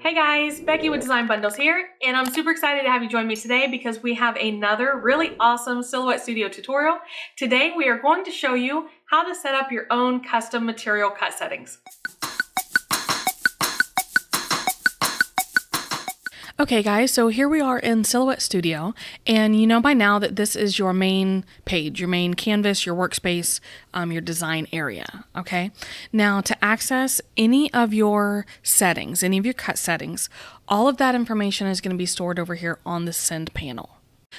Hey guys, Becky with Design Bundles here, and I'm super excited to have you join me today because we have another really awesome Silhouette Studio tutorial. Today we are going to show you how to set up your own custom material cut settings. Okay guys, so here we are in Silhouette Studio, and you know by now that this is your main page, your main canvas, your workspace, your design area, okay? Now to access any of your settings, any of your cut settings, all of that information is going to be stored over here on the Send panel.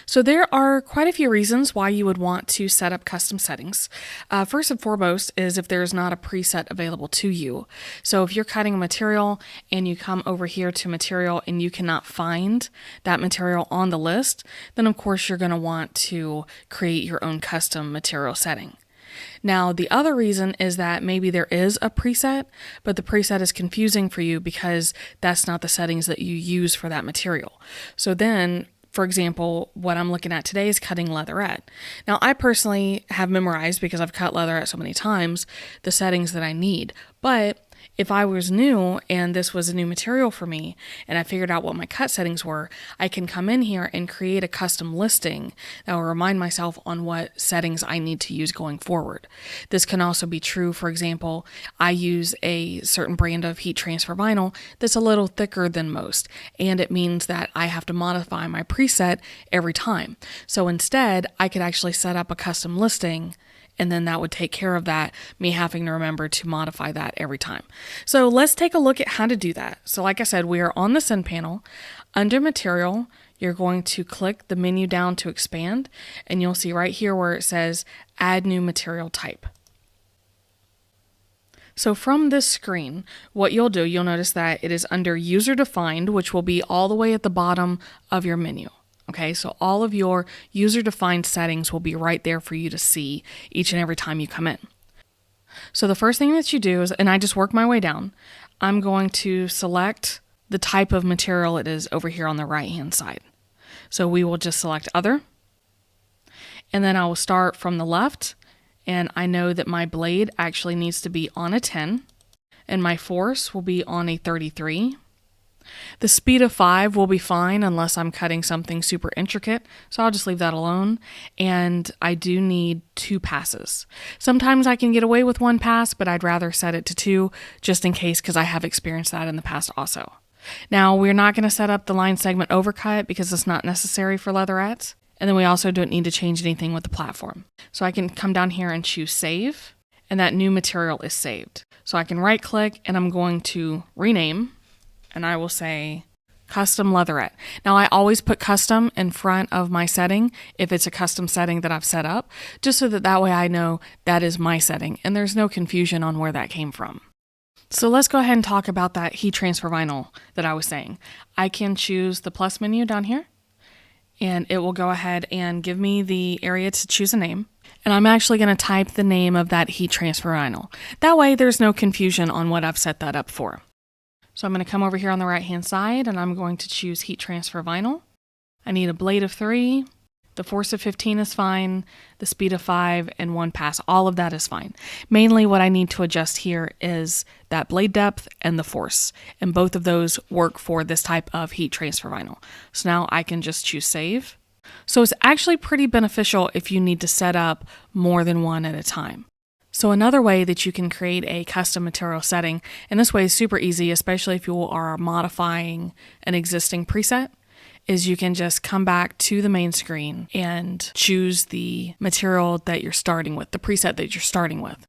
So there are quite a few reasons why you would want to set up custom settings. First and foremost is if there's not a preset available to you. So if you're cutting a material and you come over here to material and you cannot find that material on the list, then of course you're going to want to create your own custom material setting. Now, the other reason is that maybe there is a preset, but the preset is confusing for you because that's not the settings that you use for that material. So then, for example, what I'm looking at today is cutting leatherette. Now, I personally have memorized, because I've cut leatherette so many times, the settings that I need. But if I was new and this was a new material for me and I figured out what my cut settings were, I can come in here and create a custom listing that will remind myself on what settings I need to use going forward. This can also be true, for example, I use a certain brand of heat transfer vinyl that's a little thicker than most, and it means that I have to modify my preset every time. So instead, I could actually set up a custom listing, and then that would take care of that, me having to remember to modify that every time. So let's take a look at how to do that. So like I said, we are on the Send panel. Under Material, you're going to click the menu down to expand, and you'll see right here where it says Add New Material Type. So from this screen, what you'll do, you'll notice that it is under User Defined, which will be all the way at the bottom of your menu. Okay, so all of your user-defined settings will be right there for you to see each and every time you come in. So the first thing that you do is, and I just work my way down, I'm going to select the type of material it is over here on the right-hand side. So we will just select Other, and then I will start from the left, and I know that my blade actually needs to be on a 10, and my force will be on a 33. The speed of 5 will be fine unless I'm cutting something super intricate, so I'll just leave that alone. And I do need 2 passes. Sometimes I can get away with 1 pass, but I'd rather set it to 2 just in case, because I have experienced that in the past also. Now, we're not going to set up the line segment overcut because it's not necessary for leatherettes. And then we also don't need to change anything with the platform. So I can come down here and choose Save, and that new material is saved. So I can right click and I'm going to rename, and I will say Custom Leatherette. Now I always put custom in front of my setting if it's a custom setting that I've set up, just so that way I know that is my setting and there's no confusion on where that came from. So let's go ahead and talk about that heat transfer vinyl that I was saying. I can choose the plus menu down here, and it will go ahead and give me the area to choose a name. And I'm actually going to type the name of that heat transfer vinyl. That way there's no confusion on what I've set that up for. So I'm going to come over here on the right hand side and I'm going to choose heat transfer vinyl. I need a blade of 3, the force of 15 is fine, the speed of 5, and 1 pass. All of that is fine. Mainly what I need to adjust here is that blade depth and the force, and both of those work for this type of heat transfer vinyl. So now I can just choose Save. So it's actually pretty beneficial if you need to set up more than one at a time. So another way that you can create a custom material setting, and this way is super easy, especially if you are modifying an existing preset, is you can just come back to the main screen and choose the material that you're starting with, the preset that you're starting with.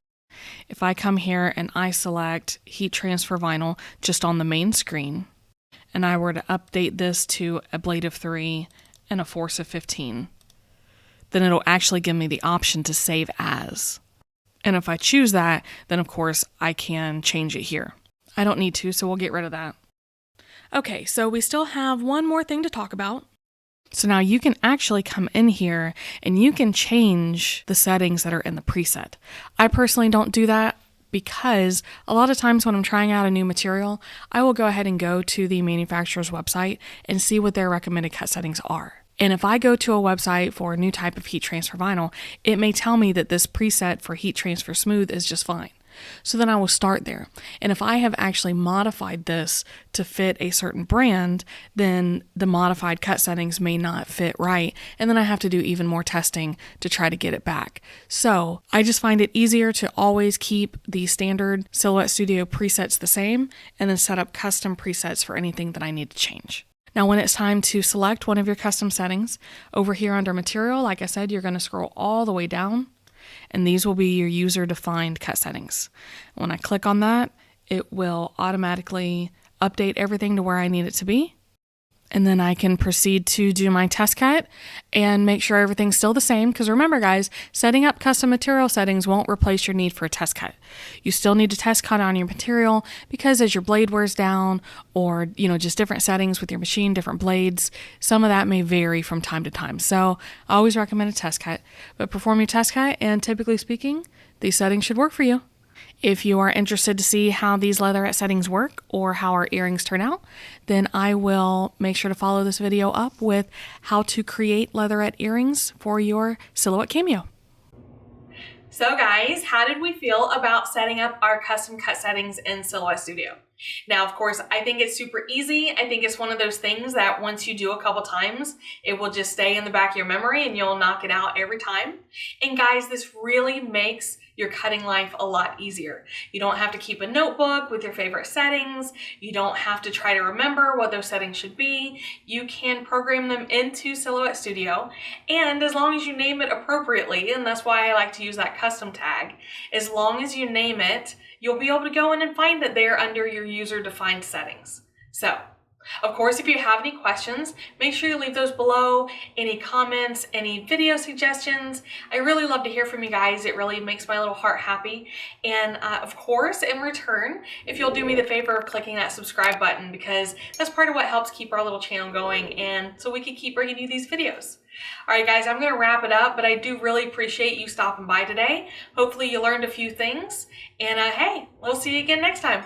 If I come here and I select heat transfer vinyl just on the main screen, and I were to update this to a blade of 3 and a force of 15, then it'll actually give me the option to save as. And if I choose that, then of course I can change it here. I don't need to, so we'll get rid of that. Okay, so we still have one more thing to talk about. So now you can actually come in here and you can change the settings that are in the preset. I personally don't do that because a lot of times when I'm trying out a new material, I will go ahead and go to the manufacturer's website and see what their recommended cut settings are. And if I go to a website for a new type of heat transfer vinyl, it may tell me that this preset for heat transfer smooth is just fine. So then I will start there. And if I have actually modified this to fit a certain brand, then the modified cut settings may not fit right. And then I have to do even more testing to try to get it back. So I just find it easier to always keep the standard Silhouette Studio presets the same and then set up custom presets for anything that I need to change. Now, when it's time to select one of your custom settings, over here under Material, like I said, you're going to scroll all the way down, and these will be your user-defined cut settings. When I click on that, it will automatically update everything to where I need it to be. And then I can proceed to do my test cut and make sure everything's still the same. Because remember, guys, setting up custom material settings won't replace your need for a test cut. You still need to test cut on your material because as your blade wears down or, just different settings with your machine, different blades, some of that may vary from time to time. So I always recommend a test cut. But perform your test cut and typically speaking, these settings should work for you. If you are interested to see how these leatherette settings work or how our earrings turn out, then I will make sure to follow this video up with how to create leatherette earrings for your Silhouette Cameo. So guys, how did we feel about setting up our custom cut settings in Silhouette Studio? Now, of course, I think it's super easy. I think it's one of those things that once you do a couple times, it will just stay in the back of your memory and you'll knock it out every time. And guys, this really makes your cutting life a lot easier. You don't have to keep a notebook with your favorite settings. You don't have to try to remember what those settings should be. You can program them into Silhouette Studio. And as long as you name it appropriately, and that's why I like to use that custom tag, as long as you name it, you'll be able to go in and find it there under your user-defined settings. So, of course, if you have any questions, make sure you leave those below, any comments, any video suggestions. I really love to hear from you guys. It really makes my little heart happy. And of course, in return, if you'll do me the favor of clicking that subscribe button, because that's part of what helps keep our little channel going and so we can keep bringing you these videos. All right, guys, I'm going to wrap it up, but I do really appreciate you stopping by today. Hopefully you learned a few things. And hey, we'll see you again next time.